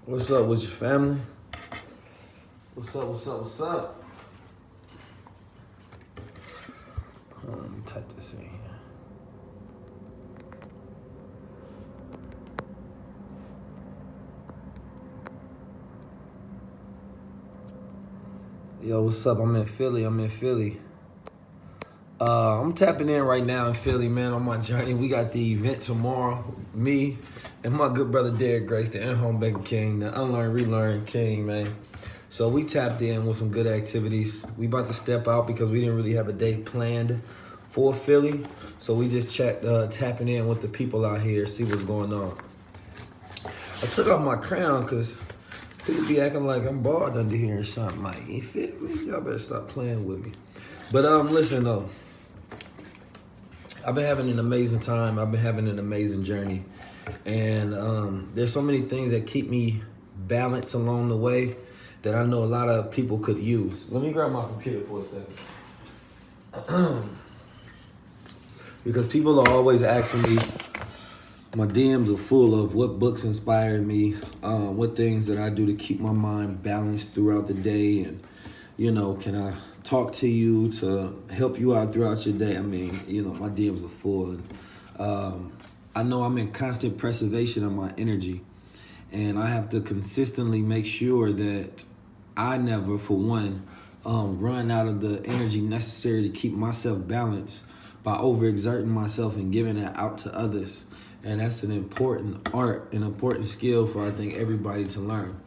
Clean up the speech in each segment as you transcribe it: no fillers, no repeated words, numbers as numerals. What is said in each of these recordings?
What's up with your family? What's up, what's up, what's up? Let me type this in here. Yo, what's up? I'm in Philly. I'm tapping in right now in Philly, man, on my journey. We got the event tomorrow. Me and my good brother Derek Grace, the In-Home Banker King, the Unlearn, Relearn King, man. So we tapped in with some good activities. We about to step out because we didn't really have a date planned for Philly. So we just tapping in with the people out here, see what's going on. I took off my crown because people be acting like I'm bald under here or something. Like, you feel me? Y'all better stop playing with me. But listen though. I've been having an amazing time. I've been having an amazing journey. And there's so many things that keep me balanced along the way that I know a lot of people could use. Let me grab my computer for a second. Because people are always asking me, my DMs are full of what books inspired me, what things that I do to keep my mind balanced throughout the day, and, you know, can I talk to you to help you out throughout your day? I mean, you know, my DMs are full, and I know I'm in constant preservation of my energy, and I have to consistently make sure that I never, for one, run out of the energy necessary to keep myself balanced by overexerting myself and giving that out to others. And that's an important art, an important skill for, I think, everybody to learn.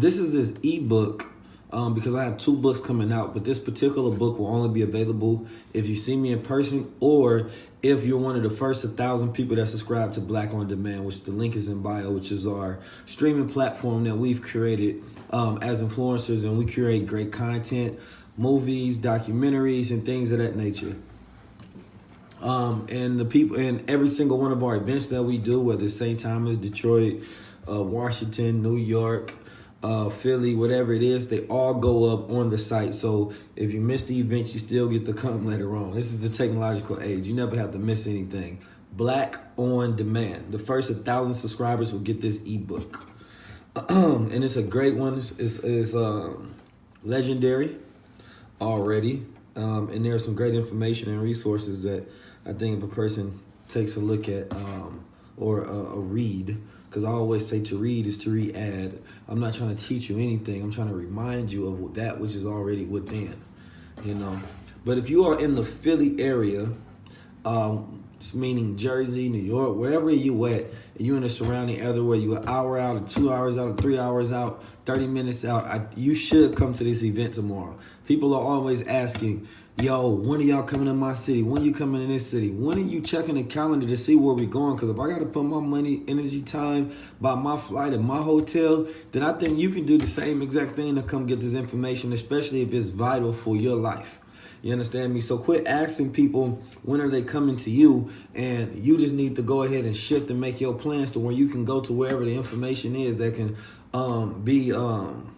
This is this ebook because I have 2 books coming out, but this particular book will only be available if you see me in person or if you're one of the first 1,000 people that subscribe to Black on Demand, which the link is in bio, which is our streaming platform that we've created as influencers, and we create great content, movies, documentaries, and things of that nature. And the people in every single one of our events that we do, whether it's St. Thomas, Detroit, Washington, New York, Philly, whatever it is, they all go up on the site. So if you miss the event, you still get to come later on. This is the technological age. You never have to miss anything. Black on Demand. The first 1,000 subscribers will get this ebook. And it's a great one. It's legendary already. And there's some great information and resources that I think if a person takes a look at or a read, because I always say to read is to re-add. I'm not trying to teach you anything. I'm trying to remind you of that which is already within, you know. But if you are in the Philly area, meaning Jersey, New York, wherever you at, and you're in the surrounding area where you're an hour out, or 2 hours out, or 3 hours out, 30 minutes out, you should come to this event tomorrow. People are always asking, yo, when are y'all coming to my city? When are you coming to this city? When are you checking the calendar to see where we're going? Because if I got to put my money, energy, time, buy my flight and my hotel, then I think you can do the same exact thing to come get this information, especially if it's vital for your life. You understand me? So quit asking people when are they coming to you, and you just need to go ahead and shift and make your plans to where you can go to wherever the information is that can be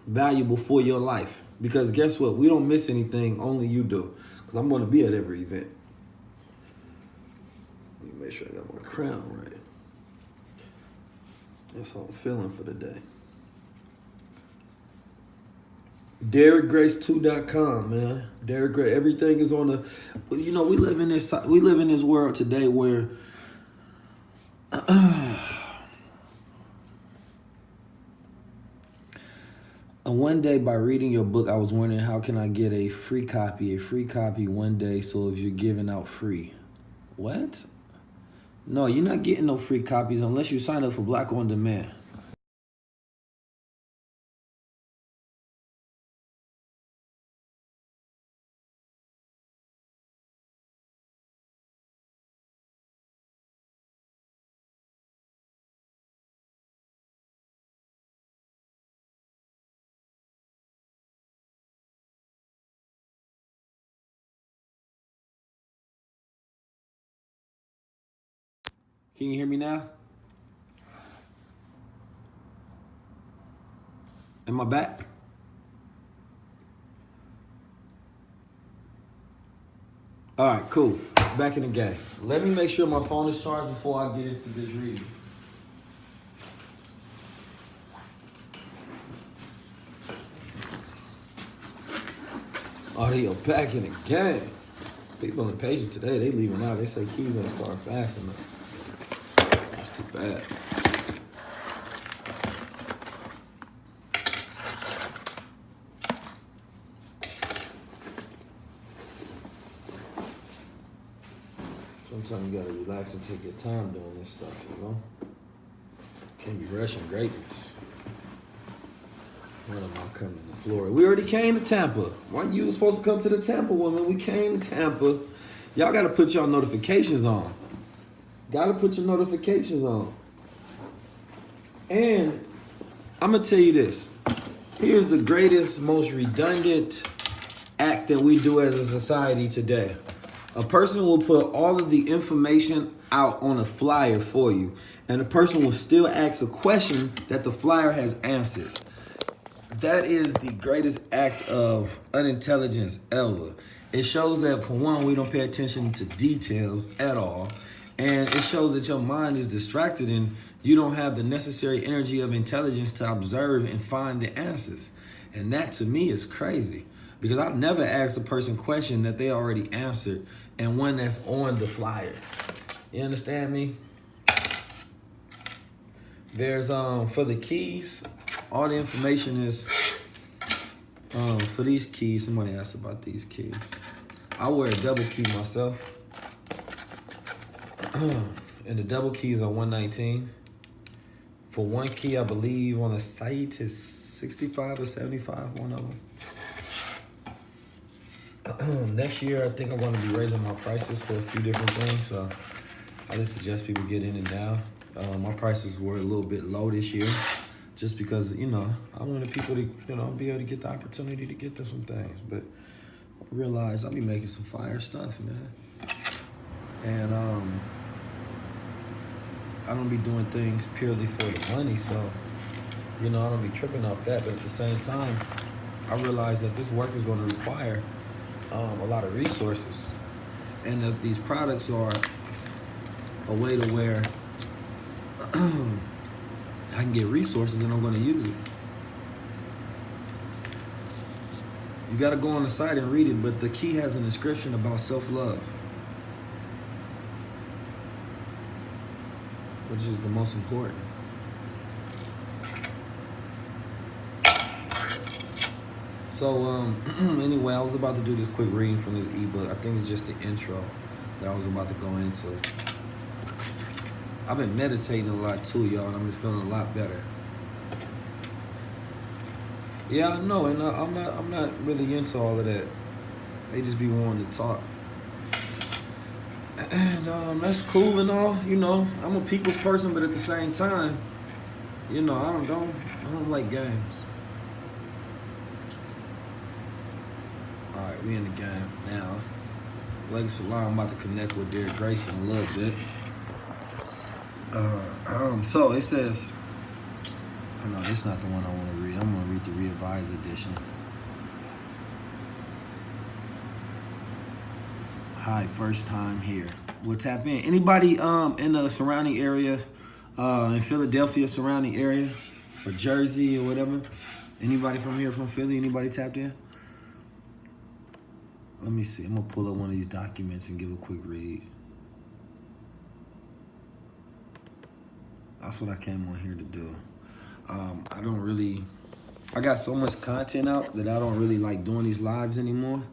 valuable for your life. Because guess what? We don't miss anything, only you do. Because I'm going to be at every event. Let me make sure I got my crown right. That's how I'm feeling for the day. DerekGrace2.com, man. Derek Grace. Everything is on the. You know, we live in this world today where. One day, by reading your book, I was wondering how can I get a free copy one day. So if you're giving out free, what? No, you're not getting no free copies unless you sign up for Black on Demand. Can you hear me now? Am I back? All right, cool. back in the game. Let me make sure my phone is charged before I get into this reading. Oh, they are back in the game. People impatient today. They leaving out. They say keys don't start fast enough. That's too bad. Sometimes you gotta relax and take your time doing this stuff, you know? Can't be rushing greatness. When am I coming to Florida? We already came to Tampa. Why you was supposed to come to the Tampa woman? We came to Tampa. Y'all gotta put y'all notifications on. Gotta put your notifications on. And I'm gonna tell you this. Here's the greatest, most redundant act that we do as a society today. A person will put all of the information out on a flyer for you, and the person will still ask a question that the flyer has answered. That is the greatest act of unintelligence ever. It shows that, for one, we don't pay attention to details at all, and it shows that your mind is distracted and you don't have the necessary energy of intelligence to observe and find the answers. And that, to me, is crazy. Because I've never asked a person a question that they already answered and one that's on the flyer. You understand me? There's, for the keys, all the information is, for these keys, somebody asked about these keys. I wear a double key myself. And the double keys are $119. For one key, I believe on the site is $65 or $75, one of them. Next year, I think I'm going to be raising my prices for a few different things. So I just suggest people get in it now. My prices were a little bit low this year just because, you know, I wanted people to, you know, be able to get the opportunity to get to some things. But I realized I'll be making some fire stuff, man. And I don't be doing things purely for the money. So, you know, I don't be tripping off that. But at the same time, I realized that this work is going to require a lot of resources, and that these products are a way to where I can get resources and I'm going to use it. You got to go on the site and read it, but the key has an inscription about self-love, which is the most important. So, anyway, I was about to do this quick reading from this ebook. I think it's just the intro that I was about to go into. I've been meditating a lot too, y'all, and I've been feeling a lot better. Yeah, I know, and I'm not really into all of that. They just be wanting to talk. And that's cool and all, you know. I'm a people's person, but at the same time, you know, I don't like games. All right, we in the game now. Legacy Law, I'm about to connect with Derek Grace in a little bit. So it says, oh no, this is not the one I want to read. I'm going to read the revised edition. Hi, first time here. We'll tap in. Anybody in the surrounding area, in Philadelphia surrounding area, or Jersey or whatever? Anybody from here, from Philly? Anybody tapped in? Let me see. I'm going to pull up one of these documents and give a quick read. That's what I came on here to do. I got so much content out that I don't really like doing these lives anymore.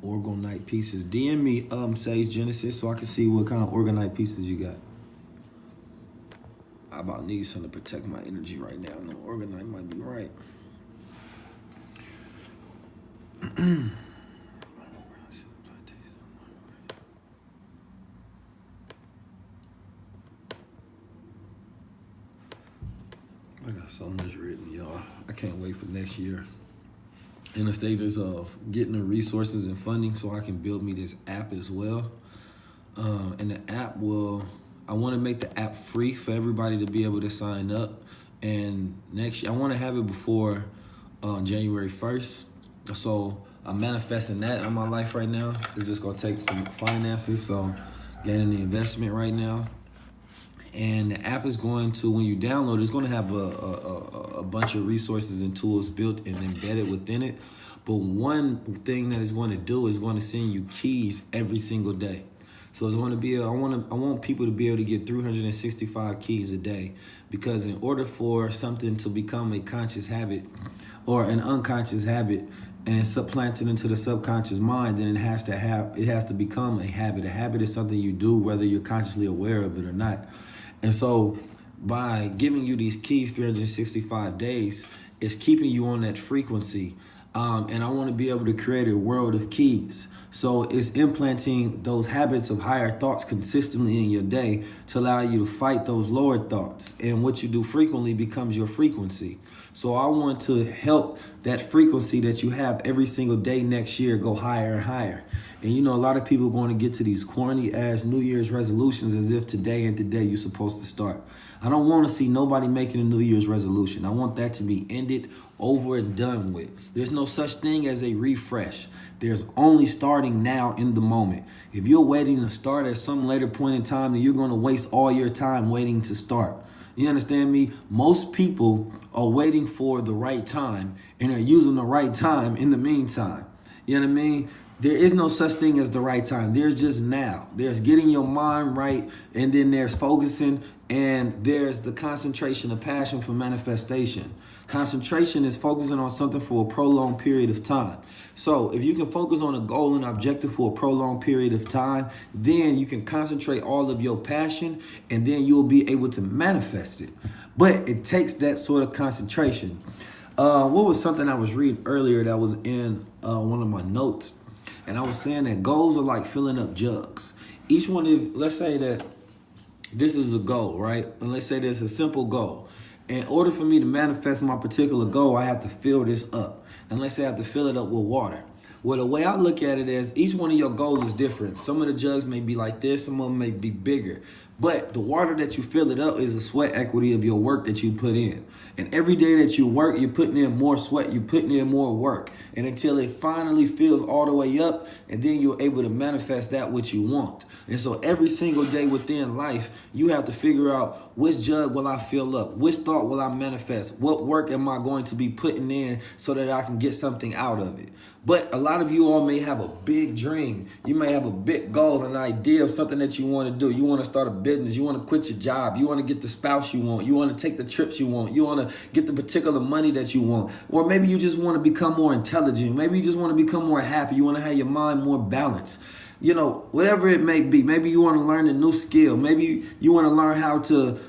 Orgonite pieces. DM me, Sage Genesis, so I can see what kind of orgonite pieces you got. I about need something to protect my energy right now. No, orgonite might be right. I got so much written, y'all. I can't wait for next year. In the stages of getting the resources and funding so I can build me this app as well. And the app I want to make the app free for everybody to be able to sign up. And next year, I want to have it before January 1st. So I'm manifesting that in my life right now. It's just gonna take some finances, so getting the investment right now. And the app is going to, when you download it's going to have a bunch of resources and tools built and embedded within it. But one thing that it's going to do is going to send you keys every single day. So it's going to be, I want people to be able to get 365 keys a day, because in order for something to become a conscious habit or an unconscious habit and supplanted into the subconscious mind, then it has to become a habit. A habit is something you do whether you're consciously aware of it or not. And so by giving you these keys 365 days, it's keeping you on that frequency. And I want to be able to create a world of keys. So it's implanting those habits of higher thoughts consistently in your day to allow you to fight those lower thoughts. And what you do frequently becomes your frequency. So I want to help that frequency that you have every single day next year go higher and higher. And you know, a lot of people are going to get to these corny ass New Year's resolutions as if today you're supposed to start. I don't want to see nobody making a New Year's resolution. I want that to be ended, over and done with. There's no such thing as a refresh. There's only starting now in the moment. If you're waiting to start at some later point in time, then you're going to waste all your time waiting to start. You understand me? Most people are waiting for the right time and are using the right time in the meantime. You know what I mean? There is no such thing as the right time. There's just now. There's getting your mind right, and then there's focusing, and there's the concentration of passion for manifestation. Concentration is focusing on something for a prolonged period of time. So if you can focus on a goal and objective for a prolonged period of time, then you can concentrate all of your passion, and then you'll be able to manifest it. But it takes that sort of concentration. What was something I was reading earlier that was in one of my notes? And I was saying that goals are like filling up jugs. Each one of, let's say that this is a goal, right? And let's say there's a simple goal. In order for me to manifest my particular goal, I have to fill this up. And let's say I have to fill it up with water. Well, the way I look at it is each one of your goals is different. Some of the jugs may be like this, some of them may be bigger. But the water that you fill it up is a sweat equity of your work that you put in. And every day that you work, you're putting in more sweat, you're putting in more work. And until it finally fills all the way up, and then you're able to manifest that which you want. And so every single day within life, you have to figure out which jug will I fill up? Which thought will I manifest? What work am I going to be putting in so that I can get something out of it? But a lot of you all may have a big dream. You may have a big goal, an idea of something that you want to do. You want to start a business. You want to quit your job. You want to get the spouse you want. You want to take the trips you want. You want to get the particular money that you want. Or maybe you just want to become more intelligent. Maybe you just want to become more happy. You want to have your mind more balanced. You know, whatever it may be. Maybe you want to learn a new skill. Maybe you want to learn how to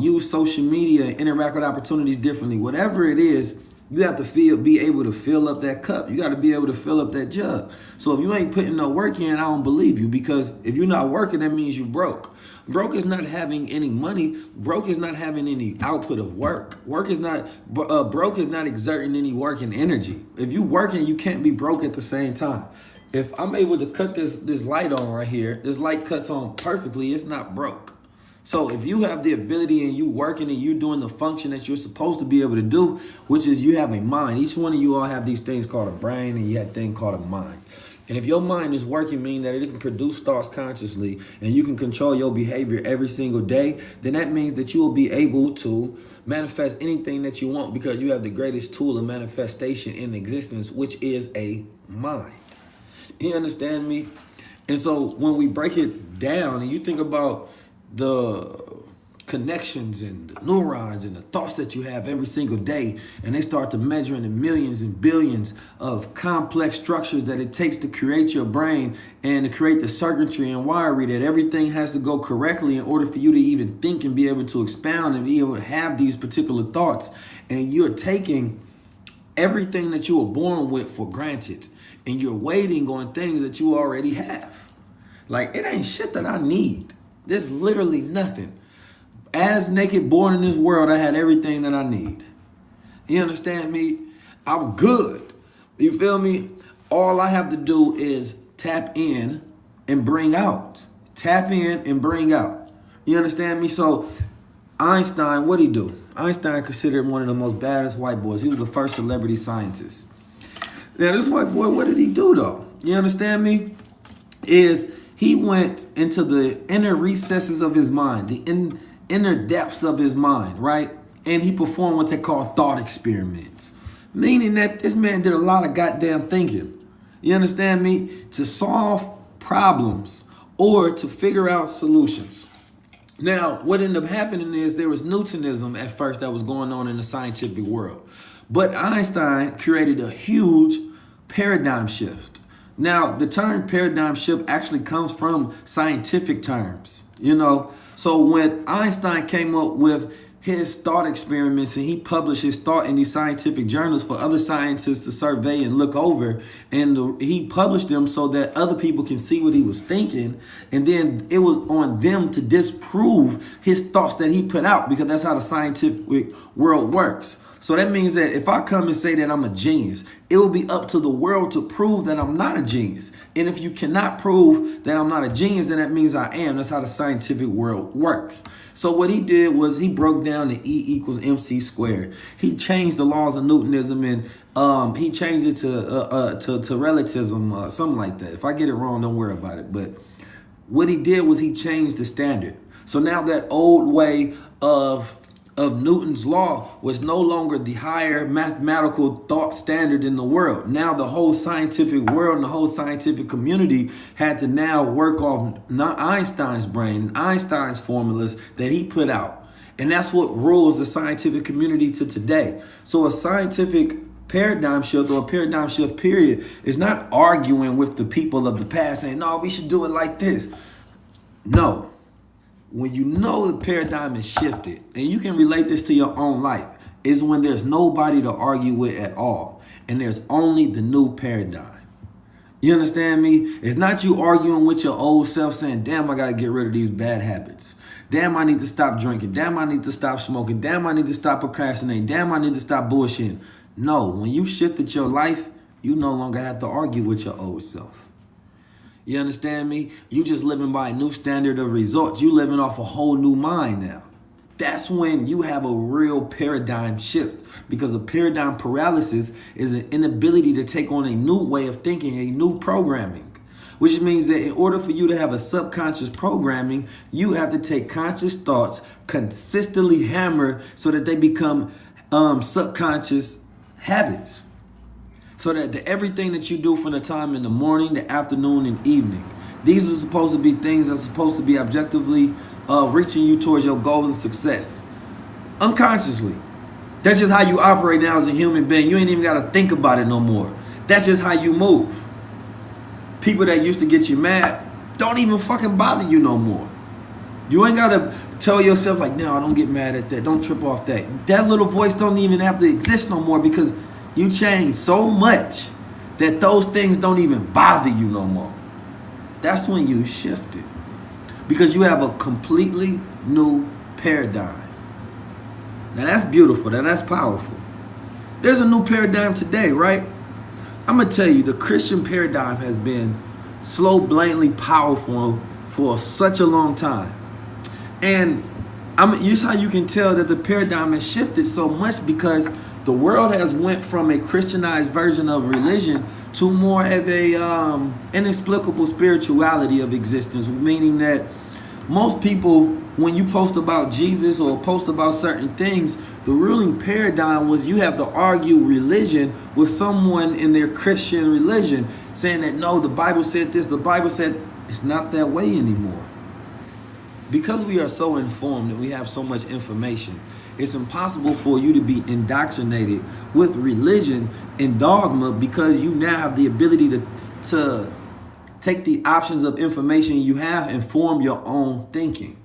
use social media and interact with opportunities differently. Whatever it is, you have to be able to fill up that cup. You got to be able to fill up that jug. So if you ain't putting no work in, I don't believe you, because if you're not working, that means you broke. Broke is not having any money. Broke is not having any output of work. Broke is not exerting any work and energy. If you working, you can't be broke at the same time. If I'm able to cut this light on right here, this light cuts on perfectly, it's not broke. So if you have the ability and you working and you doing the function that you're supposed to be able to do, which is you have a mind. Each one of you all have these things called a brain, and you have a thing called a mind. And if your mind is working, meaning that it can produce thoughts consciously and you can control your behavior every single day, then that means that you will be able to manifest anything that you want, because you have the greatest tool of manifestation in existence, which is a mind. You understand me? And so when we break it down and you think about the connections and the neurons and the thoughts that you have every single day, and they start to measure in the millions and billions of complex structures that it takes to create your brain and to create the circuitry and wiring, that everything has to go correctly in order for you to even think and be able to expound and be able to have these particular thoughts. And you're taking everything that you were born with for granted, and you're waiting on things that you already have. Like, it ain't shit that I need. There's literally nothing. As naked born in this world, I had everything that I need. You understand me? I'm good. You feel me? All I have to do is tap in and bring out. Tap in and bring out. You understand me? So Einstein, what'd he do? Einstein considered one of the most baddest white boys. He was the first celebrity scientist. Now, this white boy, what did he do though? You understand me? Is he went into the inner recesses of his mind, the inner depths of his mind, right? And he performed what they call thought experiments, meaning that this man did a lot of goddamn thinking. You understand me? To solve problems or to figure out solutions. Now, what ended up happening is there was Newtonism at first that was going on in the scientific world. But Einstein created a huge paradigm shift. Now, the term paradigm shift actually comes from scientific terms, you know. So when Einstein came up with his thought experiments and he published his thought in these scientific journals for other scientists to survey and look over, and he published them so that other people can see what he was thinking, and then it was on them to disprove his thoughts that he put out, because that's how the scientific world works. So that means that if I come and say that I'm a genius, it will be up to the world to prove that I'm not a genius. And if you cannot prove that I'm not a genius, then that means I am. That's how the scientific world works. So what he did was he broke down the E equals MC squared. He changed the laws of Newtonism, and he changed it to relativism, something like that. If I get it wrong, don't worry about it. But what he did was he changed the standard. So now that old way of Newton's law was no longer the higher mathematical thought standard in the world. Now the whole scientific world and the whole scientific community had to now work off not Einstein's brain and Einstein's formulas that he put out. And that's what rules the scientific community to today. So a scientific paradigm shift, or a paradigm shift period, is not arguing with the people of the past saying, no, we should do it like this. No. When you know the paradigm is shifted, and you can relate this to your own life, is when there's nobody to argue with at all, and there's only the new paradigm. You understand me? It's not you arguing with your old self saying, damn, I got to get rid of these bad habits. Damn, I need to stop drinking. Damn, I need to stop smoking. Damn, I need to stop procrastinating. Damn, I need to stop bullshitting. No, when you shifted your life, you no longer have to argue with your old self. You understand me? You just living by a new standard of results. You living off a whole new mind now. That's when you have a real paradigm shift, because a paradigm paralysis is an inability to take on a new way of thinking, a new programming, which means that in order for you to have a subconscious programming, you have to take conscious thoughts, consistently hammer so that they become subconscious habits. So that everything that you do from the time in the morning, the afternoon, and evening, these are supposed to be things that are supposed to be objectively reaching you towards your goals and success. Unconsciously. That's just how you operate now as a human being. You ain't even got to think about it no more. That's just how you move. People that used to get you mad don't even fucking bother you no more. You ain't got to tell yourself like, no, I don't get mad at that. Don't trip off that. That little voice don't even have to exist no more, because you changed so much that those things don't even bother you no more. That's when you shifted, because you have a completely new paradigm. Now that's beautiful. Now that's powerful. There's a new paradigm today, right? I'm going to tell you, the Christian paradigm has been slow, blatantly powerful for such a long time. And here's how you can tell that the paradigm has shifted so much, because the world has went from a Christianized version of religion to more of a inexplicable spirituality of existence, meaning that most people, when you post about Jesus or post about certain things, the ruling paradigm was you have to argue religion with someone in their Christian religion, saying that, no, the Bible said this, the Bible said. It's not that way anymore. Because we are so informed and we have so much information, it's impossible for you to be indoctrinated with religion and dogma, because you now have the ability to take the options of information you have and form your own thinking.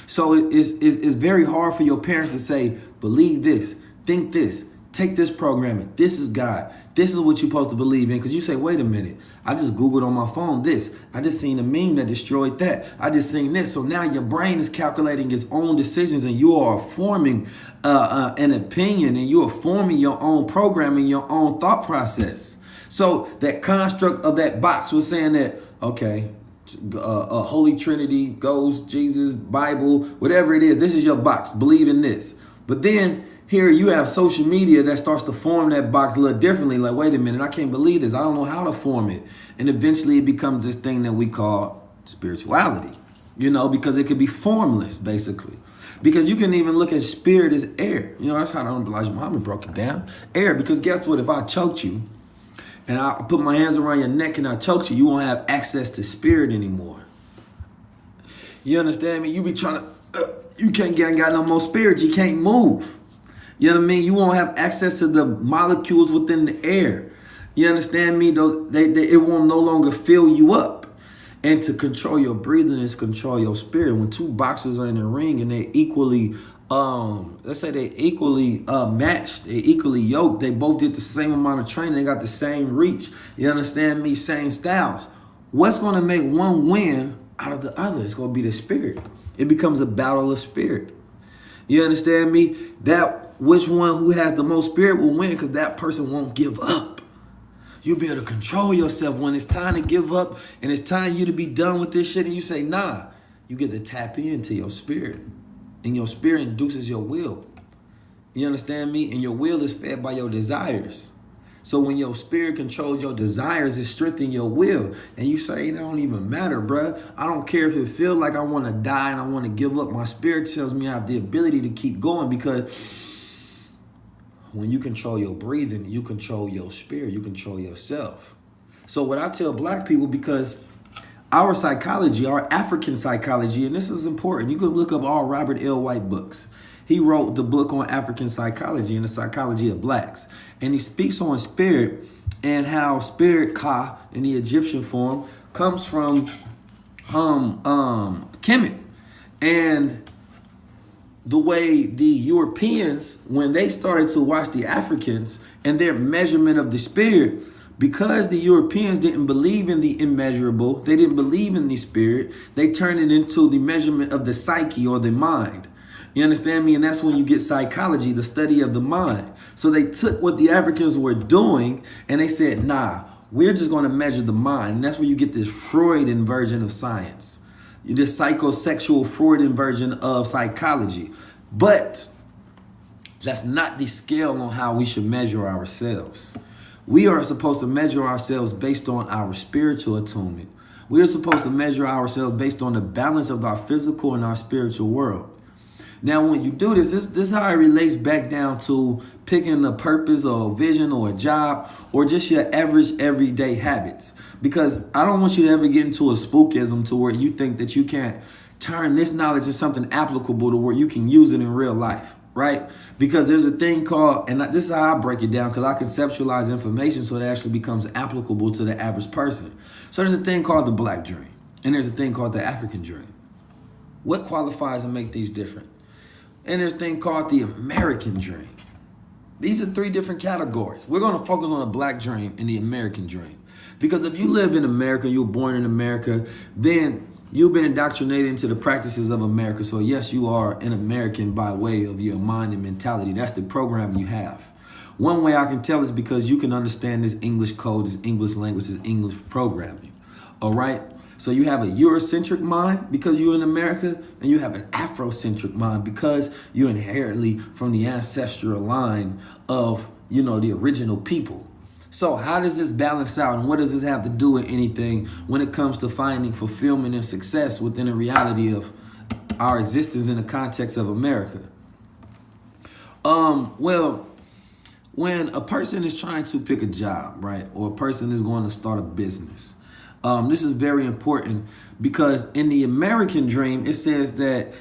So it's very hard for your parents to say, believe this, think this, take this programming, this is God, this is what you're supposed to believe in. Because you say, wait a minute, I just Googled on my phone this. I just seen a meme that destroyed that. I just seen this. So now your brain is calculating its own decisions, and you are forming an opinion, and you are forming your own programming, your own thought process. So that construct of that box was saying that, okay, Holy Trinity, Ghost, Jesus, Bible, whatever it is, this is your box. Believe in this. But then Here you have social media that starts to form that box a little differently. Like, wait a minute, I can't believe this. I don't know how to form it. And eventually it becomes this thing that we call spirituality, because it could be formless, basically. Because you can even look at spirit as air. That's how Elijah Muhammad broke it down. Air, because guess what? If I choked you and I put my hands around your neck and I choked you, you won't have access to spirit anymore. You understand me? You be trying to, you ain't got no more spirit. You can't move. You know what I mean? You won't have access to the molecules within the air. You understand me? It won't no longer fill you up. And to control your breathing is control your spirit. When two boxers are in a ring and they equally, let's say they equally matched, they equally yoked, they both did the same amount of training, they got the same reach. You understand me? Same styles. What's going to make one win out of the other? It's going to be the spirit. It becomes a battle of spirit. You understand me? That which one who has the most spirit will win, because that person won't give up. You'll be able to control yourself when it's time to give up and it's time for you to be done with this shit, and you say, nah. You get to tap into your spirit, and your spirit induces your will. You understand me? And your will is fed by your desires. So when your spirit controls your desires, it strengthens your will. And you say, it don't even matter, bruh. I don't care if it feels like I want to die and I want to give up. My spirit tells me I have the ability to keep going, because when you control your breathing, you control your spirit, you control yourself. So what I tell black people, because our psychology, our African psychology, and this is important. You can look up all Robert L. White books. He wrote the book on African psychology and the psychology of blacks. And he speaks on spirit and how spirit, Ka, in the Egyptian form, comes from Kemet. And the way the Europeans, when they started to watch the Africans and their measurement of the spirit, because the Europeans didn't believe in the immeasurable, they didn't believe in the spirit, they turned it into the measurement of the psyche or the mind. You understand me? And that's when you get psychology, the study of the mind. So they took what the Africans were doing and they said, nah, we're just going to measure the mind. And that's where you get this Freudian version of science. This psychosexual Freudian version of psychology. But that's not the scale on how we should measure ourselves. We are supposed to measure ourselves based on our spiritual attunement. We are supposed to measure ourselves based on the balance of our physical and our spiritual world. Now, when you do this is how it relates back down to picking a purpose or a vision or a job or just your average everyday habits. Because I don't want you to ever get into a spookism to where you think that you can't turn this knowledge into something applicable to where you can use it in real life, right? Because there's a thing called, and this is how I break it down, because I conceptualize information so it actually becomes applicable to the average person. So there's a thing called the Black dream, and there's a thing called the African dream. What qualifies and make these different? And there's a thing called the American dream. These are three different categories. We're going to focus on the Black dream and the American dream. Because if you live in America, you were born in America, then you've been indoctrinated into the practices of America. So yes, you are an American by way of your mind and mentality. That's the program you have. One way I can tell is because you can understand this English code, this English language, this English programming. All right? So you have a Eurocentric mind because you're in America, and you have an Afrocentric mind because you're inherently from the ancestral line of, the original people. So how does this balance out, and what does this have to do with anything when it comes to finding fulfillment and success within the reality of our existence in the context of America? Well, when a person is trying to pick a job, right, or a person is going to start a business, this is very important because in the American dream, it says that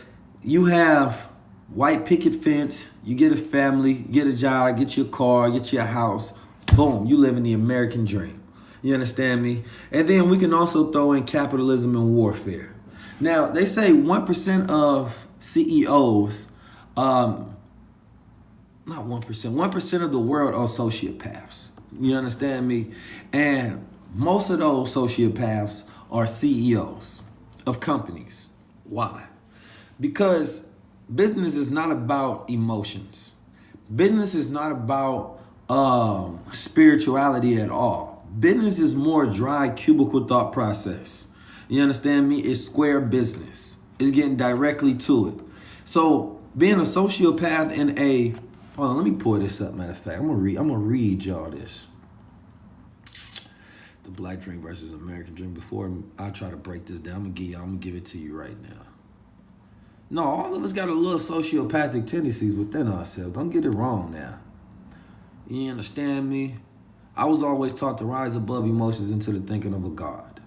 you have white picket fence, you get a family, get a job, get your car, get your house. Boom, you live in the American dream. You understand me? And then we can also throw in capitalism and warfare. Now, they say 1% of CEOs, not 1%, 1% of the world are sociopaths. You understand me? And most of those sociopaths are CEOs of companies. Why? Because business is not about emotions. Business is not about spirituality at all. Business is more dry cubicle thought process. You understand me? It's square business. It's getting directly to it. So being a sociopath in a Hold on, let me pull this up. Matter of fact, I'm gonna read y'all this. The Black Dream versus American Dream. Before I try to break this down, I'm gonna give it to you right now. No, all of us got a little sociopathic tendencies within ourselves. Don't get it wrong now. You understand me? I was always taught to rise above emotions into the thinking of a God.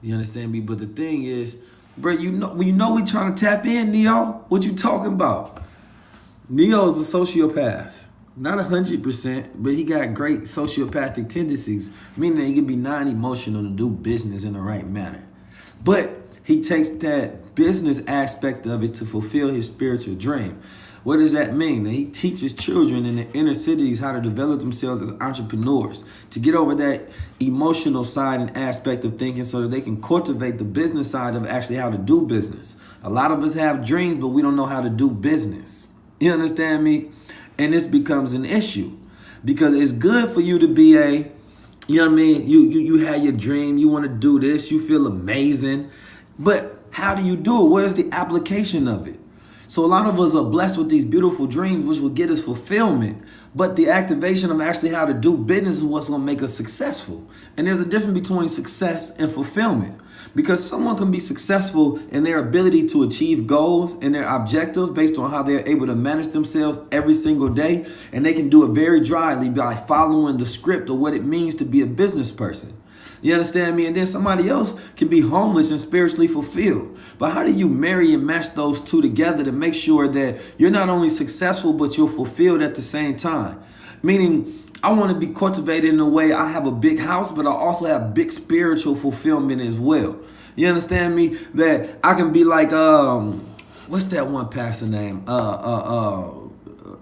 You understand me? But the thing is, bro, we trying to tap in, Neo. What you talking about? Neo is a sociopath. Not 100%, but he got great sociopathic tendencies, meaning that he can be non-emotional to do business in the right manner. But he takes that business aspect of it to fulfill his spiritual dream. What does that mean? That he teaches children in the inner cities how to develop themselves as entrepreneurs, to get over that emotional side and aspect of thinking so that they can cultivate the business side of actually how to do business. A lot of us have dreams, but we don't know how to do business. You understand me? And this becomes an issue because it's good for you to be you know what I mean? You had your dream, you want to do this, you feel amazing, but how do you do it? Where's the application of it? So a lot of us are blessed with these beautiful dreams, which will get us fulfillment. But the activation of actually how to do business is what's going to make us successful. And there's a difference between success and fulfillment. Because someone can be successful in their ability to achieve goals and their objectives based on how they're able to manage themselves every single day. And they can do it very dryly by following the script of what it means to be a business person. You understand me? And then somebody else can be homeless and spiritually fulfilled. But how do you marry and match those two together to make sure that you're not only successful, but you're fulfilled at the same time? Meaning, I want to be cultivated in a way I have a big house, but I also have big spiritual fulfillment as well. You understand me? That I can be like, what's that one pastor name?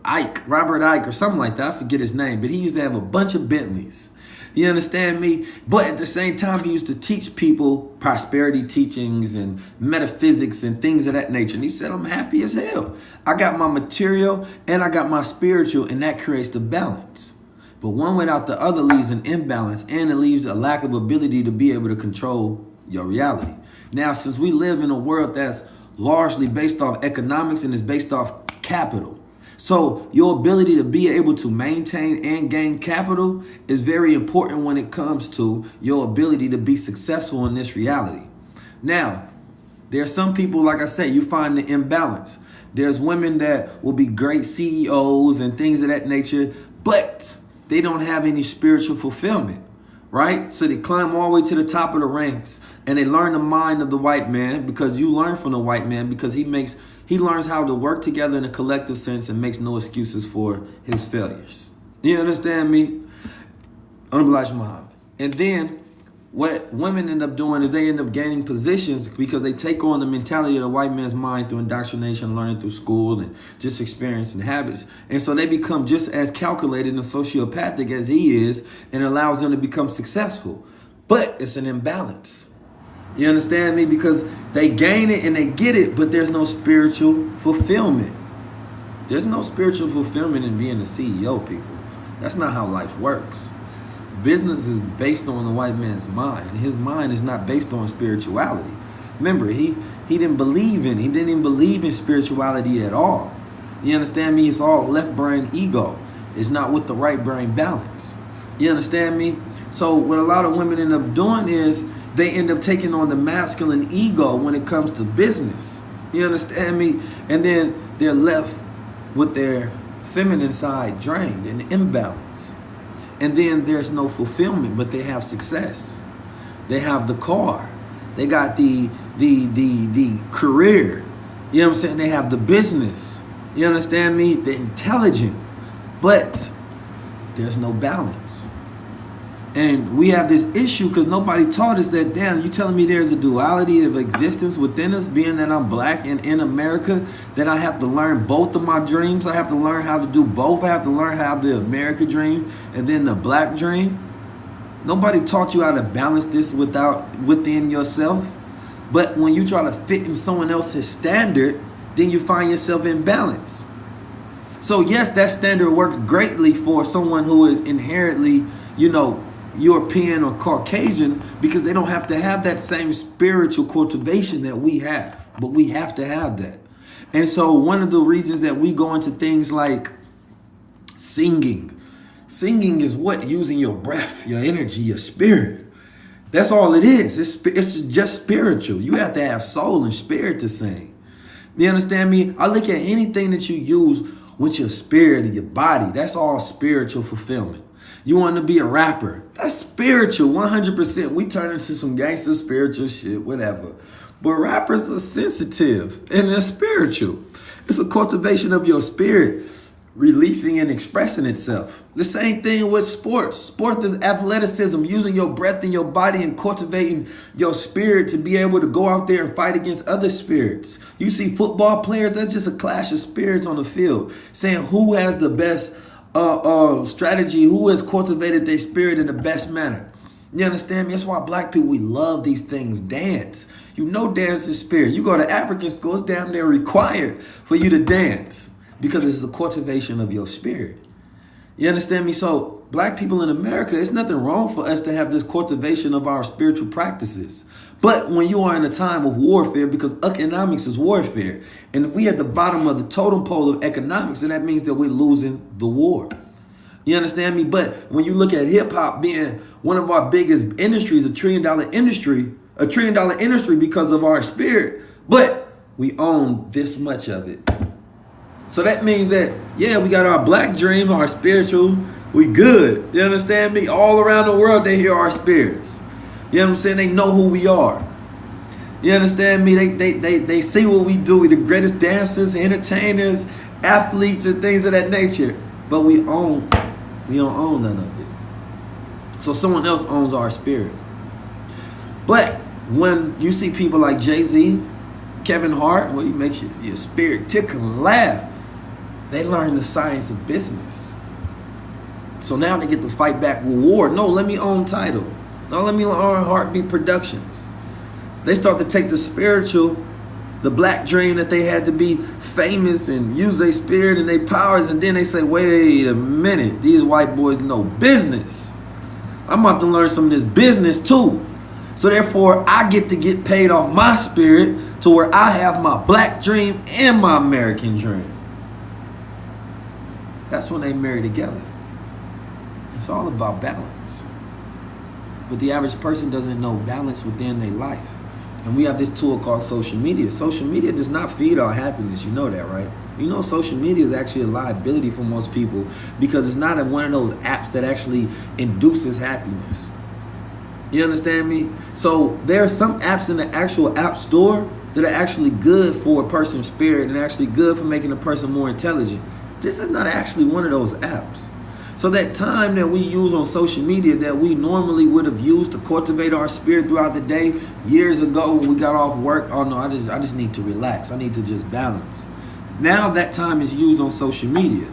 Ike, Robert Ike or something like that. I forget his name, but he used to have a bunch of Bentleys. You understand me? But at the same time, he used to teach people prosperity teachings and metaphysics and things of that nature. And he said, I'm happy as hell. I got my material and I got my spiritual, and that creates the balance. But one without the other leaves an imbalance, and it leaves a lack of ability to be able to control your reality. Now, since we live in a world that's largely based off economics and is based off capital, so your ability to be able to maintain and gain capital is very important when it comes to your ability to be successful in this reality. Now, there are some people, like I said, you find the imbalance. There's women that will be great CEOs and things of that nature, but they don't have any spiritual fulfillment, right? So they climb all the way to the top of the ranks and they learn the mind of the white man, because you learn from the white man, because he learns how to work together in a collective sense and makes no excuses for his failures. You understand me? Elijah Muhammad. And then what women end up doing is they end up gaining positions because they take on the mentality of the white man's mind through indoctrination, learning through school, and just experience and habits. And so they become just as calculated and sociopathic as he is, and allows them to become successful. But it's an imbalance. You understand me? Because they gain it and they get it, but there's no spiritual fulfillment. There's no spiritual fulfillment in being a CEO, people. That's not how life works. Business is based on the white man's mind. His mind is not based on spirituality. Remember, he didn't even believe in spirituality at all. You understand me? It's all left brain ego. It's not with the right brain balance. You understand me? So what a lot of women end up doing is they end up taking on the masculine ego when it comes to business. You understand me? And then they're left with their feminine side drained and imbalance. And then there's no fulfillment, but they have success. They have the car. They got the career. You know what I'm saying? They have the business. You understand me? They're intelligent, but there's no balance. And we have this issue because nobody taught us that, damn, you telling me there's a duality of existence within us, being that I'm black and in America, that I have to learn both of my dreams. I have to learn how to do both. I have to learn how the American dream and then the black dream. Nobody taught you how to balance this within yourself. But when you try to fit in someone else's standard, then you find yourself in balance. So yes, that standard works greatly for someone who is inherently, European or Caucasian, because they don't have to have that same spiritual cultivation that we have, but we have to have that. And so one of the reasons that we go into things like Singing. Singing is what? Using your breath, your energy, your spirit. That's all it is. It's just spiritual. You have to have soul and spirit to sing. You understand me? I look at anything that you use with your spirit and your body. That's all spiritual fulfillment. You want to be a rapper. That's spiritual, 100%. We turn into some gangster spiritual shit, whatever. But rappers are sensitive and they're spiritual. It's a cultivation of your spirit, releasing and expressing itself. The same thing with sports. Sport is athleticism, using your breath in your body and cultivating your spirit to be able to go out there and fight against other spirits. You see football players, that's just a clash of spirits on the field, saying who has the best strategy, who has cultivated their spirit in the best manner. You understand me? That's why black people, we love these things. Dance. You know dance is spirit. You go to African school, it's damn near required for you to dance, because it's a cultivation of your spirit. You understand me? So black people in America, it's nothing wrong for us to have this cultivation of our spiritual practices. But when you are in a time of warfare, because economics is warfare, and if we at the bottom of the totem pole of economics, then that means that we're losing the war. You understand me? But when you look at hip hop being one of our biggest industries, a $1 trillion industry because of our spirit, but we own this much of it. So that means that, yeah, we got our black dream, our spiritual, we good. You understand me? All around the world, they hear our spirits. You know what I'm saying? They know who we are. You understand me? They see what we do. We're the greatest dancers, entertainers, athletes, and things of that nature. But we don't own none of it. So someone else owns our spirit. But when you see people like Jay-Z, Kevin Hart, well, he makes your spirit tickle and laugh. They learn the science of business. So now they get to fight back with war. No, let me own Tidal. No, let me own Heartbeat Productions. They start to take the spiritual, the black dream that they had to be famous and use their spirit and their powers, and then they say, wait a minute, these white boys know business. I'm about to learn some of this business too. So therefore, I get to get paid off my spirit to where I have my black dream and my American dream. That's when they marry together. It's all about balance. But the average person doesn't know balance within their life. And we have this tool called social media. Social media does not feed our happiness. You know that, right? You know social media is actually a liability for most people because it's not one of those apps that actually induces happiness. You understand me? So there are some apps in the actual app store that are actually good for a person's spirit and actually good for making a person more intelligent. This is not actually one of those apps. So that time that we use on social media that we normally would have used to cultivate our spirit throughout the day years ago when we got off work, oh no, I just need to relax. I need to just balance. Now that time is used on social media.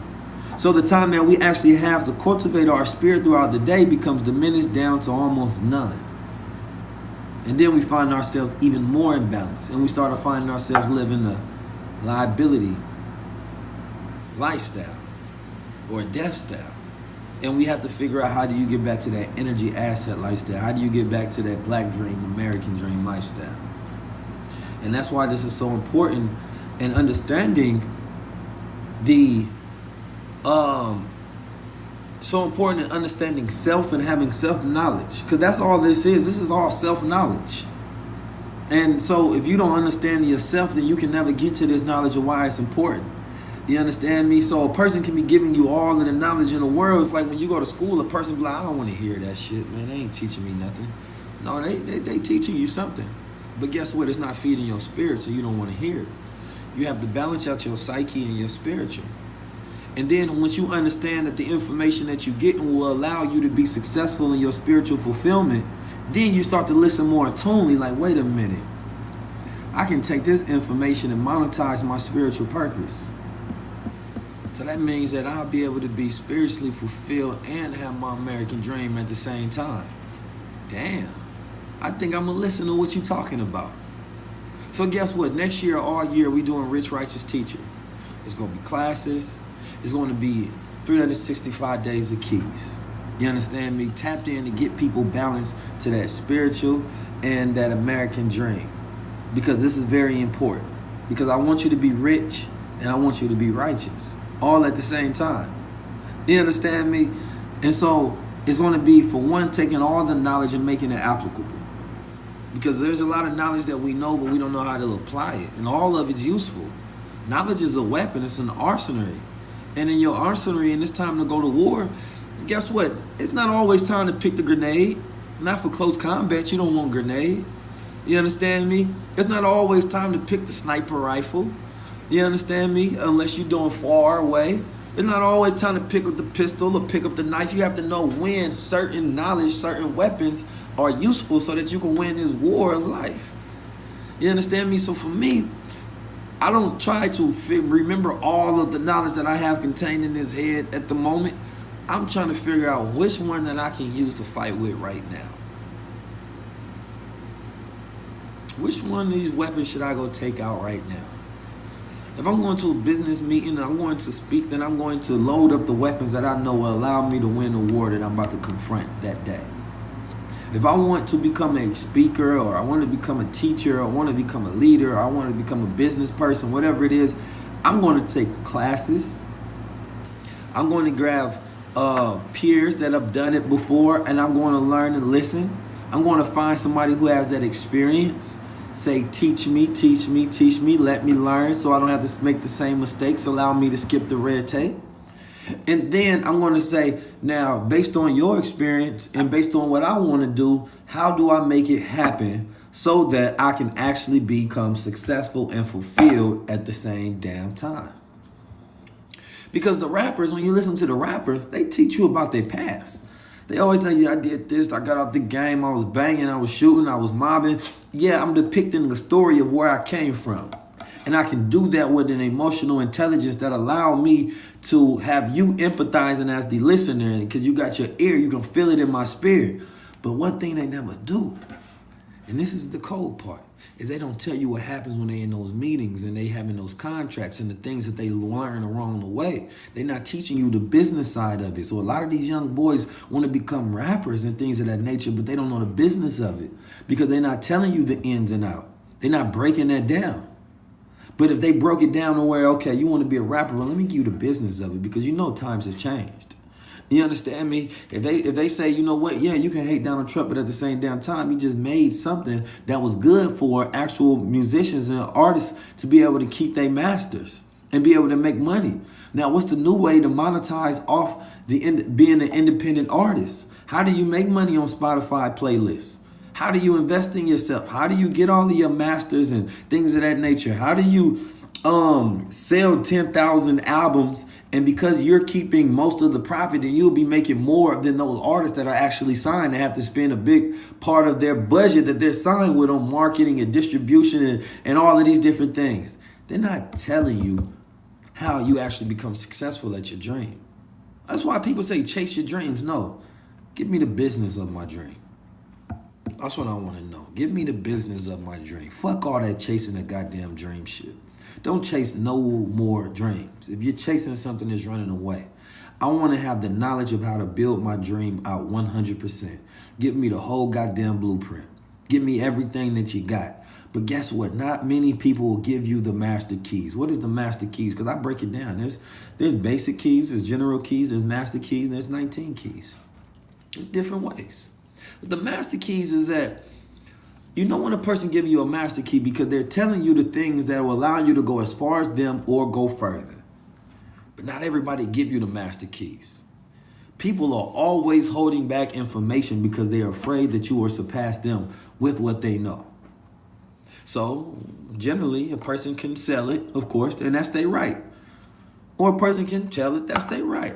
So the time that we actually have to cultivate our spirit throughout the day becomes diminished down to almost none. And then we find ourselves even more imbalanced, and we start finding ourselves living a liability lifestyle or a death style. And we have to figure out, how do you get back to that energy asset lifestyle? How do you get back to that black dream, American dream lifestyle? And that's why this is so important, and understanding so important in understanding self and having self-knowledge, because that's all this is. This is all self-knowledge. And so if you don't understand yourself, then you can never get to this knowledge of why it's important. You understand me? So a person can be giving you all of the knowledge in the world. It's like when you go to school, a person be like, I don't want to hear that shit, man. They ain't teaching me nothing. No, they teaching you something. But guess what? It's not feeding your spirit, so you don't want to hear it. You have to balance out your psyche and your spiritual. And then once you understand that the information that you get will allow you to be successful in your spiritual fulfillment, then you start to listen more attunely, like, wait a minute. I can take this information and monetize my spiritual purpose. So that means that I'll be able to be spiritually fulfilled and have my American dream at the same time. Damn. I think I'm gonna listen to what you're talking about. So guess what? Next year, all year, we doing Rich Righteous Teacher. It's gonna be classes. It's going to be 365 days of keys. You understand me? Tapped in to get people balanced to that spiritual and that American dream. Because this is very important. Because I want you to be rich and I want you to be righteous. All at the same time. You understand me? And so it's going to be, for one, taking all the knowledge and making it applicable. Because there's a lot of knowledge that we know, but we don't know how to apply it. And all of it's useful. Knowledge is a weapon. It's an arsenal. And in your arsenal, and it's time to go to war, guess what? It's not always time to pick the grenade. Not for close combat. You don't want grenade. You understand me? It's not always time to pick the sniper rifle. You understand me? Unless you're doing far away. It's not always time to pick up the pistol or pick up the knife. You have to know when certain knowledge, certain weapons are useful so that you can win this war of life. You understand me? So for me, I don't try to remember all of the knowledge that I have contained in this head at the moment. I'm trying to figure out which one that I can use to fight with right now. Which one of these weapons should I go take out right now? If I'm going to a business meeting and I'm going to speak, then I'm going to load up the weapons that I know will allow me to win the war that I'm about to confront that day. If I want to become a speaker, or I want to become a teacher, or I want to become a leader, or I want to become a business person, whatever it is, I'm going to take classes. I'm going to grab peers that have done it before, and I'm going to learn and listen. I'm going to find somebody who has that experience. Say, teach me, teach me, teach me, let me learn so I don't have to make the same mistakes. Allow me to skip the red tape. And then I'm going to say, now, based on your experience and based on what I want to do, how do I make it happen so that I can actually become successful and fulfilled at the same damn time? Because the rappers, when you listen to the rappers, they teach you about their past. They always tell you, I did this, I got out the game, I was banging, I was shooting, I was mobbing. Yeah, I'm depicting the story of where I came from. And I can do that with an emotional intelligence that allow me to have you empathizing as the listener. Because you got your ear, you can feel it in my spirit. But one thing they never do, and this is the cold part, is they don't tell you what happens when they in those meetings and they having those contracts and the things that they learn along the way. They're not teaching you the business side of it. So a lot of these young boys want to become rappers and things of that nature, but they don't know the business of it because they're not telling you the ins and out. They're not breaking that down. But if they broke it down to where, okay, you want to be a rapper, well, let me give you the business of it because you know times have changed. You understand me? If they say, you know what, yeah, you can hate Donald Trump, but at the same damn time, he just made something that was good for actual musicians and artists to be able to keep their masters and be able to make money. Now, what's the new way to monetize off being an independent artist? How do you make money on Spotify playlists? How do you invest in yourself? How do you get all of your masters and things of that nature? How do you sell 10,000 albums, and because you're keeping most of the profit, then you'll be making more than those artists that are actually signed and have to spend a big part of their budget that they're signed with on marketing and distribution and all of these different things. They're not telling you how you actually become successful at your dream. That's why people say chase your dreams. No, give me the business of my dream. That's what I want to know. Give me the business of my dream. Fuck all that chasing the goddamn dream shit. Don't chase no more dreams. If you're chasing something that's running away, I want to have the knowledge of how to build my dream out 100%. Give me the whole goddamn blueprint. Give me everything that you got. But guess what? Not many people will give you the master keys. What is the master keys? Because I break it down. There's basic keys, there's general keys, there's master keys, and there's 19 keys. There's different ways. But the master keys is that you know when a person giving you a master key because they're telling you the things that will allow you to go as far as them or go further. But not everybody give you the master keys. People are always holding back information because they're afraid that you will surpass them with what they know. So generally a person can sell it, of course, and that's their right. Or a person can tell it, that's their right.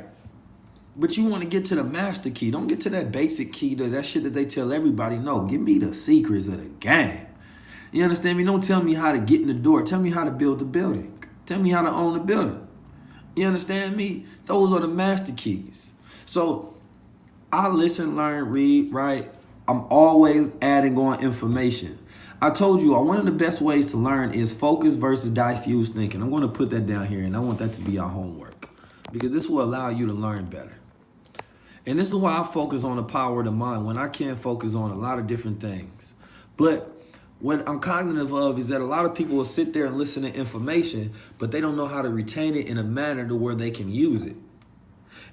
But you want to get to the master key. Don't get to that basic key, to that shit that they tell everybody. No, give me the secrets of the game. You understand me? Don't tell me how to get in the door. Tell me how to build the building. Tell me how to own the building. You understand me? Those are the master keys. So I listen, learn, read, write. I'm always adding on information. I told you one of the best ways to learn is focus versus diffuse thinking. I'm going to put that down here, and I want that to be our homework because this will allow you to learn better. And this is why I focus on the power of the mind when I can focus on a lot of different things. But what I'm cognitive of is that a lot of people will sit there and listen to information, but they don't know how to retain it in a manner to where they can use it.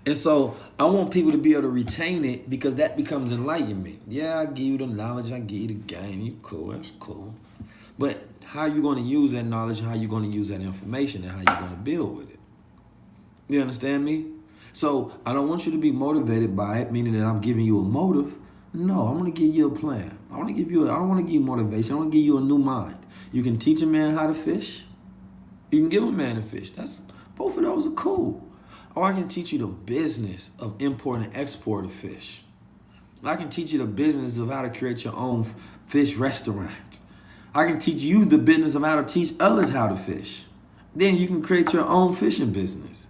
And so I want people to be able to retain it because that becomes enlightenment. Yeah, I give you the knowledge, I give you the game. You cool, that's cool. But how you going to use that knowledge, how you going to use that information, and how you going to build with it. You understand me? So I don't want you to be motivated by it, meaning that I'm giving you a motive. No, I'm going to give you a plan. I don't want to give you motivation. I want to give you a new mind. You can teach a man how to fish. You can give a man a fish. Both of those are cool. Or I can teach you the business of import and export of fish. I can teach you the business of how to create your own fish restaurant. I can teach you the business of how to teach others how to fish. Then you can create your own fishing business.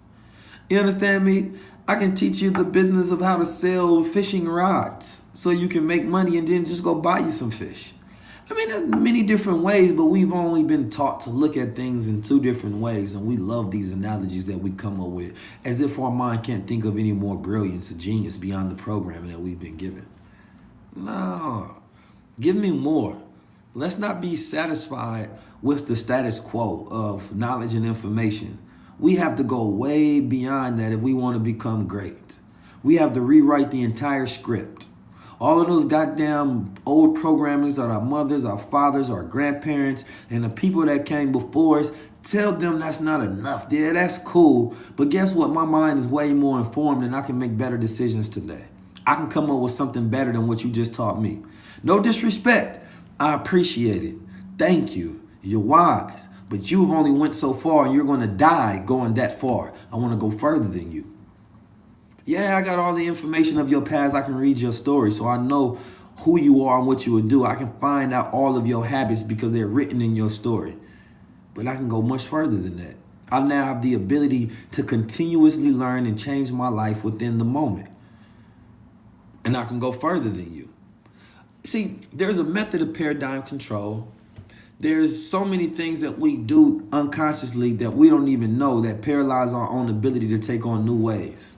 You understand me? I can teach you the business of how to sell fishing rods so you can make money and then just go buy you some fish. I mean, there's many different ways, but we've only been taught to look at things in two different ways, and we love these analogies that we come up with, as if our mind can't think of any more brilliance or genius beyond the programming that we've been given. No, give me more. Let's not be satisfied with the status quo of knowledge and information. We have to go way beyond that if we want to become great. We have to rewrite the entire script. All of those goddamn old programmers that our mothers, our fathers, our grandparents, and the people that came before us, tell them that's not enough. Yeah, that's cool. But guess what? My mind is way more informed and I can make better decisions today. I can come up with something better than what you just taught me. No disrespect. I appreciate it. Thank you. You're wise. But you've only went so far and you're going to die going that far. I want to go further than you. Yeah, I got all the information of your past. I can read your story, so I know who you are and what you would do. I can find out all of your habits because they're written in your story. But I can go much further than that. I now have the ability to continuously learn and change my life within the moment. And I can go further than you. See, there's a method of paradigm control. There's so many things that we do unconsciously that we don't even know that paralyze our own ability to take on new ways.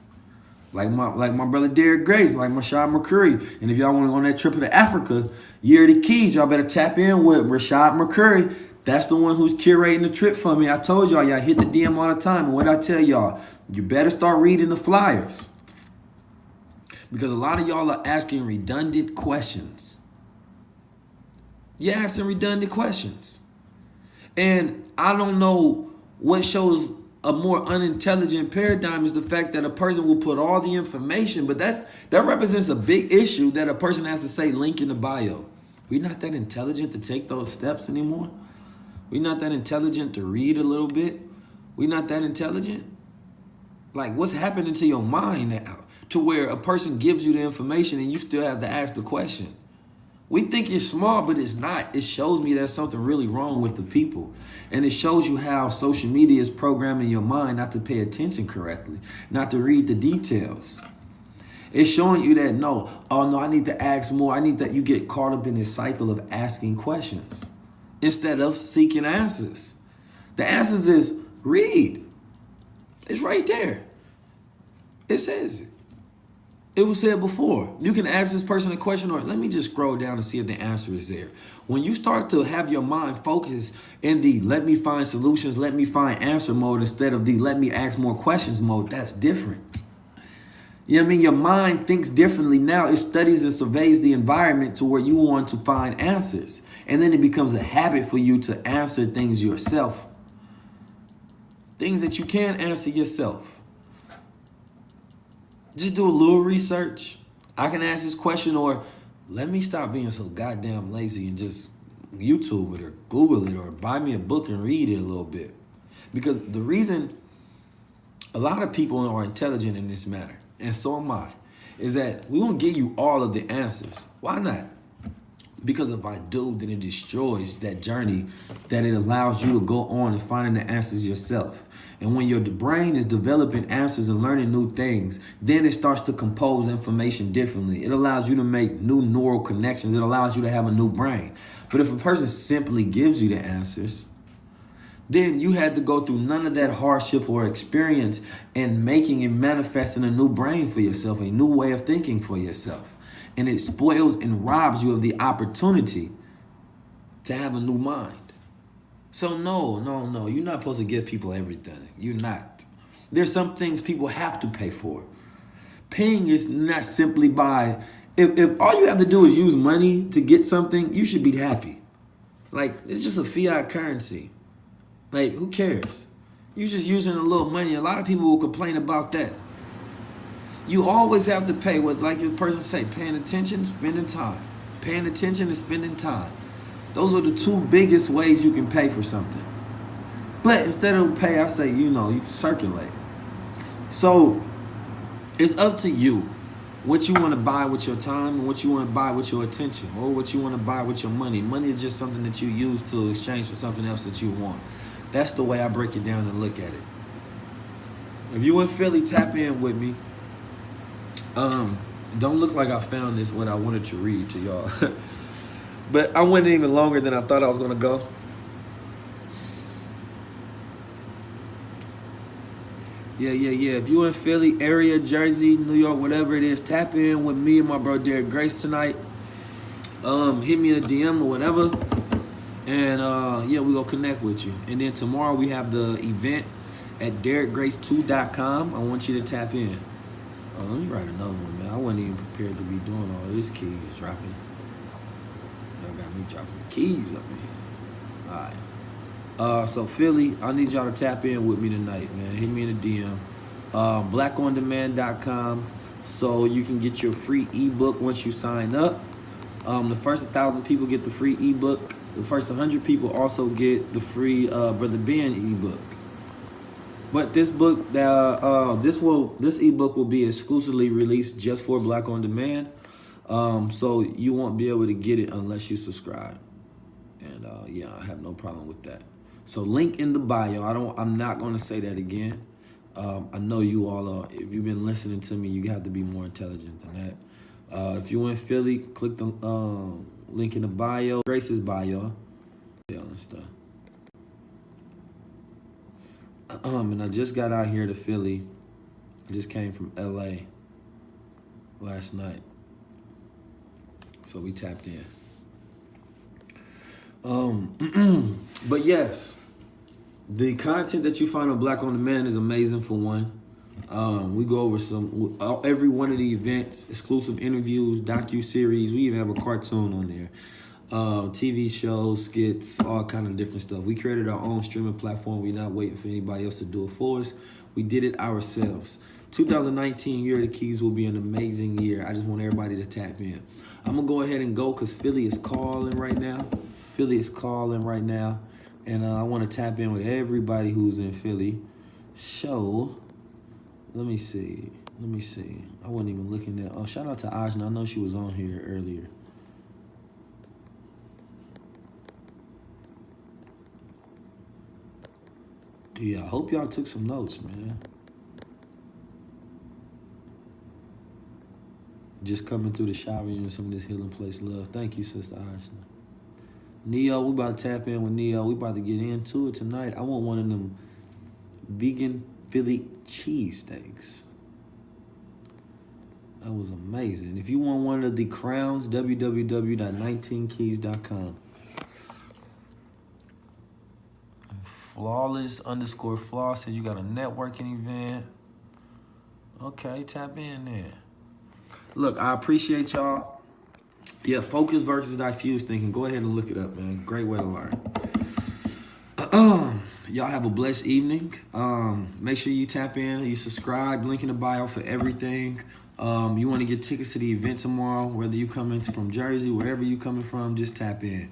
Like my brother Derek Grace, like Rashad McCurry. And if y'all want to go on that trip to Africa, Year of the Keys, y'all better tap in with Rashad McCurry. That's the one who's curating the trip for me. I told y'all hit the DM all the time. And what I tell y'all, you better start reading the flyers. Because a lot of y'all are asking redundant questions. You're asking redundant questions. And I don't know what shows a more unintelligent paradigm is the fact that a person will put all the information, but that represents a big issue that a person has to say link in the bio. We're not that intelligent to take those steps anymore. We're not that intelligent to read a little bit. We're not that intelligent. Like, what's happening to your mind now to where a person gives you the information and you still have to ask the question? We think it's small, but it's not. It shows me there's something really wrong with the people. And it shows you how social media is programming your mind not to pay attention correctly, not to read the details. It's showing you that, I need to ask more. I need that you get caught up in this cycle of asking questions instead of seeking answers. The answers is read. It's right there. It says it. It was said before. You can ask this person a question, or let me just scroll down and see if the answer is there. When you start to have your mind focus in the let me find solutions, let me find answer mode instead of the let me ask more questions mode, that's different. You know what I mean? Your mind thinks differently now. It studies and surveys the environment to where you want to find answers. And then it becomes a habit for you to answer things yourself. Things that you can't answer yourself. Just do a little research. I can ask this question, or let me stop being so goddamn lazy and just YouTube it or Google it or buy me a book and read it a little bit. Because the reason a lot of people are intelligent in this matter, and so am I, is that we won't give you all of the answers. Why not? Because if I do, then it destroys that journey that it allows you to go on and finding the answers yourself. And when your brain is developing answers and learning new things, then it starts to compose information differently. It allows you to make new neural connections. It allows you to have a new brain. But if a person simply gives you the answers, then you had to go through none of that hardship or experience in making and manifesting a new brain for yourself, a new way of thinking for yourself. And it spoils and robs you of the opportunity to have a new mind. So no, you're not supposed to give people everything. You're not. There's some things people have to pay for. Paying is not simply by, if all you have to do is use money to get something, you should be happy. Like, it's just a fiat currency. Like, who cares? You're just using a little money. A lot of people will complain about that. You always have to pay what, like the person say, paying attention, spending time. Paying attention and spending time. Those are the two biggest ways you can pay for something. But instead of pay, I say, you circulate. So it's up to you what you want to buy with your time and what you want to buy with your attention, or what you want to buy with your money. Money is just something that you use to exchange for something else that you want. That's the way I break it down and look at it. If you in Philly, tap in with me. Don't look like I found this what I wanted to read to y'all. But I went even longer than I thought I was going to go. Yeah. If you in Philly area, Jersey, New York, whatever it is, tap in with me and my bro Derek Grace tonight. Hit me a DM or whatever. And we're going to connect with you. And then tomorrow we have the event at DerekGrace2.com. I want you to tap in. Let me write another one, man. I wasn't even prepared to be doing all this keys dropping. Y'all got me dropping keys up in here. All right. So Philly, I need y'all to tap in with me tonight, man. Hit me in the DM. BlackOnDemand.com, so you can get your free ebook once you sign up. The first 1,000 people get the free ebook. The first 100 people also get the free Brother Ben ebook. But this book, this ebook will be exclusively released just for Black on Demand. So you won't be able to get it unless you subscribe. And I have no problem with that. So link in the bio. I'm not going to say that again. I know you all are. If you've been listening to me, you have to be more intelligent than that. If you're in Philly, click the link in the bio. Grace's bio. And stuff. And I just got out here to Philly. I just came from LA last night. So we tapped in. But yes, the content that you find on Black on Demand is amazing for one. We go over every one of the events, exclusive interviews, docu-series. We even have a cartoon on there. TV shows, skits, all kind of different stuff. We created our own streaming platform. We're not waiting for anybody else to do it for us. We did it ourselves. 2019 Year of the Keys will be an amazing year. I just want everybody to tap in. I'm going to go ahead and go because Philly is calling right now. And I want to tap in with everybody who's in Philly. So, let me see. I wasn't even looking at... Oh, shout out to Ajna. I know she was on here earlier. Yeah, I hope y'all took some notes, man. Just coming through the shower and some of this healing place love. Thank you, Sister Ashna. Neo, we about to tap in with Neo. We about to get into it tonight. I want one of them vegan Philly cheesesteaks. That was amazing. If you want one of the crowns, www.19keys.com. Flawless_flaw says you got a networking event. Okay, tap in there. Look, I appreciate y'all. Yeah, focus versus diffuse thinking. Go ahead and look it up, man. Great way to learn. Y'all have a blessed evening. Make sure you tap in, you subscribe, link in the bio for everything. You want to get tickets to the event tomorrow, whether you coming from Jersey, wherever you coming from, just tap in.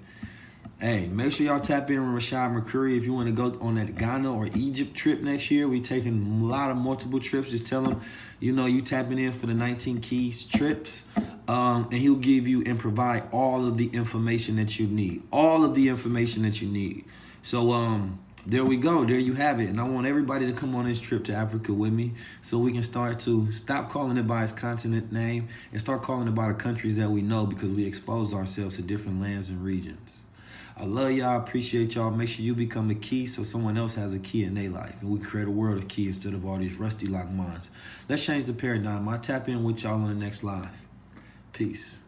Hey, make sure y'all tap in with Rashad McCurry if you want to go on that Ghana or Egypt trip next year. We taking a lot of multiple trips. Just tell him, you tapping in for the 19 Keys trips. And he'll give you and provide all of the information that you need. So, there we go. There you have it. And I want everybody to come on this trip to Africa with me so we can start to stop calling it by its continent name and start calling it by the countries that we know, because we expose ourselves to different lands and regions. I love y'all. Appreciate y'all. Make sure you become a key so someone else has a key in their life. And we create a world of key instead of all these rusty locked minds. Let's change the paradigm. I'll tap in with y'all on the next live. Peace.